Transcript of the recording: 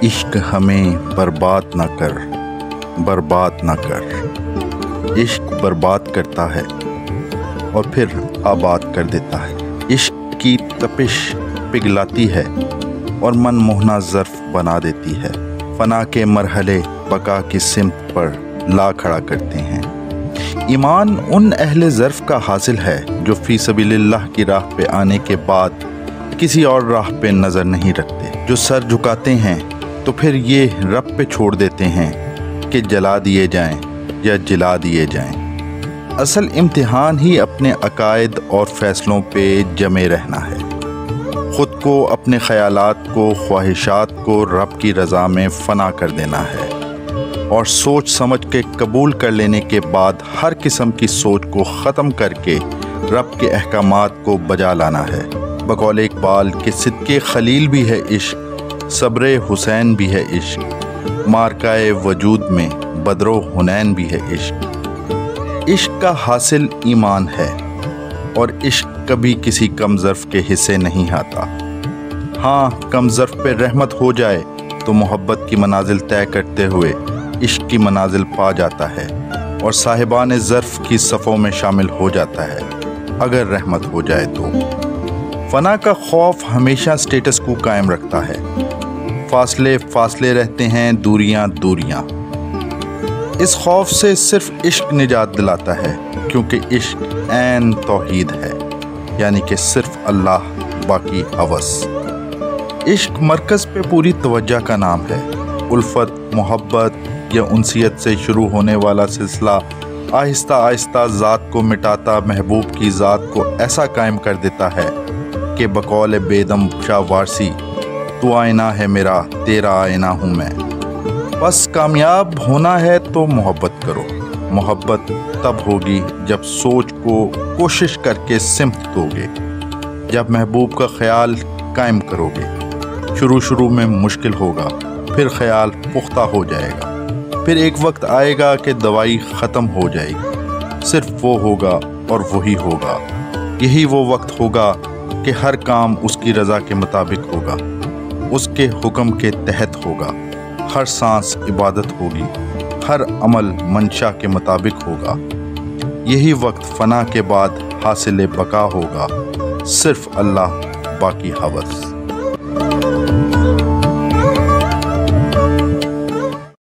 عشق ہمیں برباد نہ کر، برباد نہ کر۔ عشق برباد کرتا ہے اور پھر آباد کر دیتا ہے۔ عشق کی تپش پگھلاتی ہے اور من موہنا ظرف بنا دیتی ہے۔ فنا کے مرحلے بقا کی سمت پر لا کھڑا کرتے ہیں۔ ایمان ان اہل ظرف کا حاصل ہے جو فی سبیل اللہ کی راہ پہ آنے کے بعد کسی اور راہ پہ نظر نہیں رکھتے، جو سر جھکاتے ہیں تو پھر یہ رب پہ چھوڑ دیتے ہیں کہ جلا دیے جائیں یا جلا دیے جائیں۔ اصل امتحان ہی اپنے عقائد اور فیصلوں پہ جمے رہنا ہے، خود کو، اپنے خیالات کو، خواہشات کو رب کی رضا میں فنا کر دینا ہے اور سوچ سمجھ کے قبول کر لینے کے بعد ہر قسم کی سوچ کو ختم کر کے رب کے احکامات کو بجا لانا ہے۔ بقول اقبال کہ صدقے خلیل بھی ہے عشق، صبر حسین بھی ہے عشق، مارکائے وجود میں بدر و حنین بھی ہے عشق۔ عشق کا حاصل ایمان ہے اور عشق کبھی کسی کم ظرف کے حصے نہیں آتا۔ ہاں، کم ظرف پہ رحمت ہو جائے تو محبت کی منازل طے کرتے ہوئے عشق کی منازل پا جاتا ہے اور صاحبان ظرف کی صفوں میں شامل ہو جاتا ہے اگر رحمت ہو جائے تو۔ فنا کا خوف ہمیشہ سٹیٹس کو قائم رکھتا ہے، فاصلے فاصلے رہتے ہیں، دوریاں دوریاں۔ اس خوف سے صرف عشق نجات دلاتا ہے، کیونکہ عشق عین توحید ہے، یعنی کہ صرف اللہ، باقی ہوس۔ عشق مرکز پہ پوری توجہ کا نام ہے۔ الفت، محبت یا انسیت سے شروع ہونے والا سلسلہ آہستہ آہستہ ذات کو مٹاتا محبوب کی ذات کو ایسا قائم کر دیتا ہے کہ بقول بیدم شاہ وارسی، تو آئینہ ہے میرا، تیرا آئینہ ہوں میں۔ بس کامیاب ہونا ہے تو محبت کرو۔ محبت تب ہوگی جب سوچ کو کوشش کر کے سمت دو گے، جب محبوب کا خیال قائم کرو گے۔ شروع میں مشکل ہوگا، پھر خیال پختہ ہو جائے گا، پھر ایک وقت آئے گا کہ دوائی ختم ہو جائے گی، صرف وہ ہوگا اور وہی ہوگا۔ یہی وہ وقت ہوگا کہ ہر کام اس کی رضا کے مطابق ہوگا، اس کے حکم کے تحت ہوگا، ہر سانس عبادت ہوگی، ہر عمل منشا کے مطابق ہوگا۔ یہی وقت فنا کے بعد حاصل بقا ہوگا، صرف اللہ، باقی ہوس۔